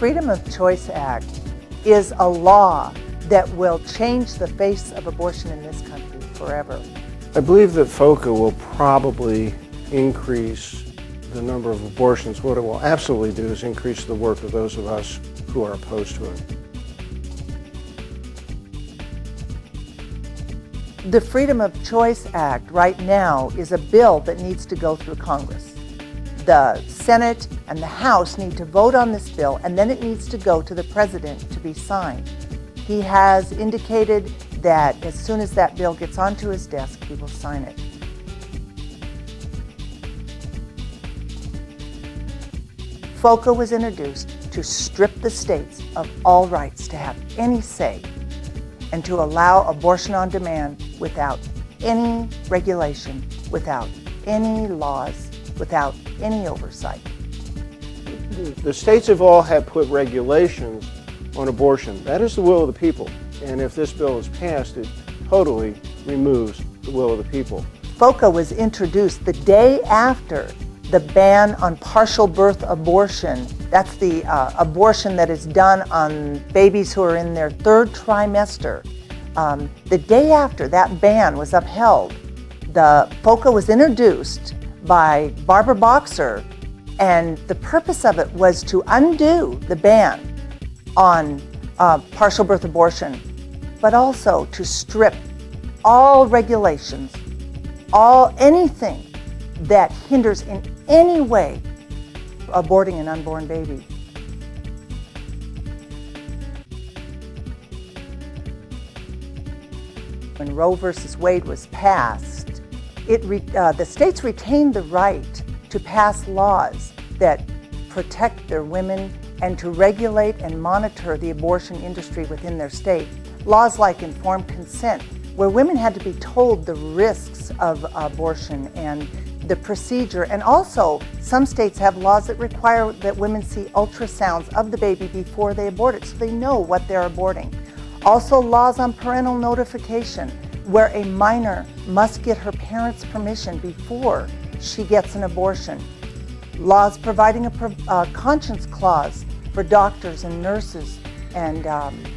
Freedom of Choice Act is a law that will change the face of abortion in this country forever. I believe that FOCA will probably increase the number of abortions. What it will absolutely do is increase the work of those of us who are opposed to it. The Freedom of Choice Act right now is a bill that needs to go through Congress. The Senate and the House need to vote on this bill, and then it needs to go to the President to be signed. He has indicated that as soon as that bill gets onto his desk, he will sign it. FOCA was introduced to strip the states of all rights to have any say and to allow abortion on demand without any regulation, without any laws, without any oversight. The states have all had put regulations on abortion. That is the will of the people. And if this bill is passed, it totally removes the will of the people. FOCA was introduced the day after the ban on partial birth abortion. That's the abortion that is done on babies who are in their third trimester. The day after that ban was upheld, the FOCA was introduced by Barbara Boxer, and the purpose of it was to undo the ban on partial birth abortion, but also to strip all regulations, anything that hinders in any way aborting an unborn baby. When Roe versus Wade was passed, the states retained the right to pass laws that protect their women and to regulate and monitor the abortion industry within their state. Laws like informed consent, where women had to be told the risks of abortion and the procedure. And also, some states have laws that require that women see ultrasounds of the baby before they abort it so they know what they're aborting. Also, laws on parental notification, where a minor must get her parents' permission before she gets an abortion. Laws providing a conscience clause for doctors and nurses and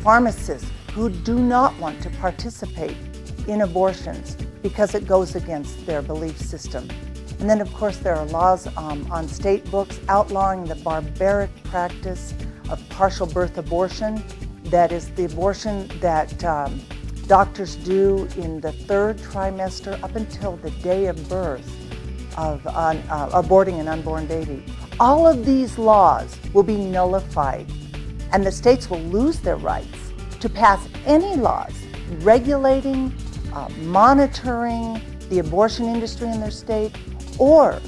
pharmacists who do not want to participate in abortions because it goes against their belief system. And then, of course, there are laws on state books outlawing the barbaric practice of partial birth abortion. That is the abortion that doctors do in the third trimester up until the day of birth of aborting an unborn baby. All of these laws will be nullified, and the states will lose their rights to pass any laws regulating, monitoring the abortion industry in their state, or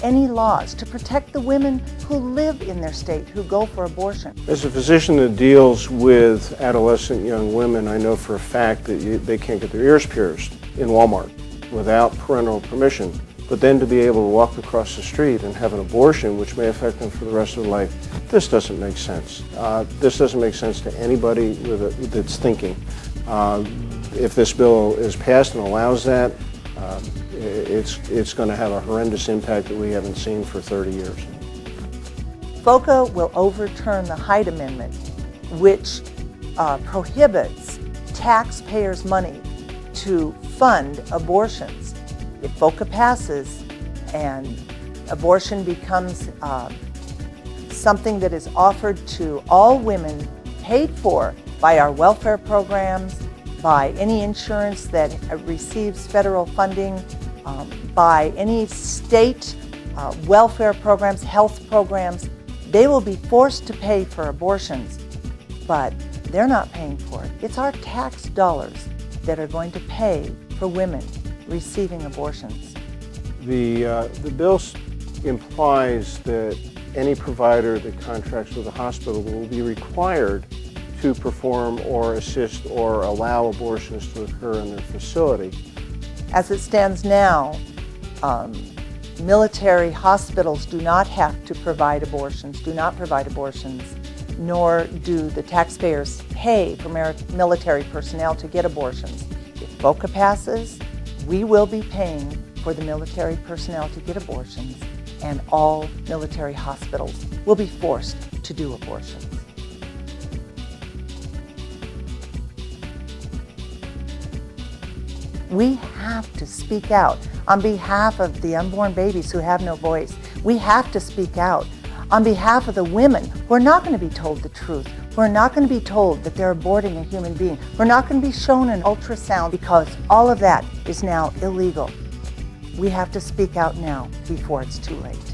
any laws to protect the women who live in their state who go for abortion. As a physician that deals with adolescent young women, I know for a fact that they can't get their ears pierced in Walmart without parental permission. But then to be able to walk across the street and have an abortion, which may affect them for the rest of their life, this doesn't make sense. This doesn't make sense to anybody that's thinking. If this bill is passed and allows that, it's going to have a horrendous impact that we haven't seen for 30 years. FOCA will overturn the Hyde Amendment, which prohibits taxpayers' money to fund abortions. If FOCA passes and abortion becomes something that is offered to all women, paid for by our welfare programs, by any insurance that receives federal funding, by any state welfare programs, health programs, they will be forced to pay for abortions, but they're not paying for it. It's our tax dollars that are going to pay for women receiving abortions. The bill implies that any provider that contracts with a hospital will be required to perform or assist or allow abortions to occur in their facility. As it stands now, military hospitals do not have to provide abortions, nor do the taxpayers pay for military personnel to get abortions. If FOCA passes, we will be paying for the military personnel to get abortions, and all military hospitals will be forced to do abortions. We have to speak out on behalf of the unborn babies who have no voice. We have to speak out on behalf of the women who are not going to be told the truth, who are not going to be told that they're aborting a human being, who are not going to be shown an ultrasound, because all of that is now illegal. We have to speak out now before it's too late.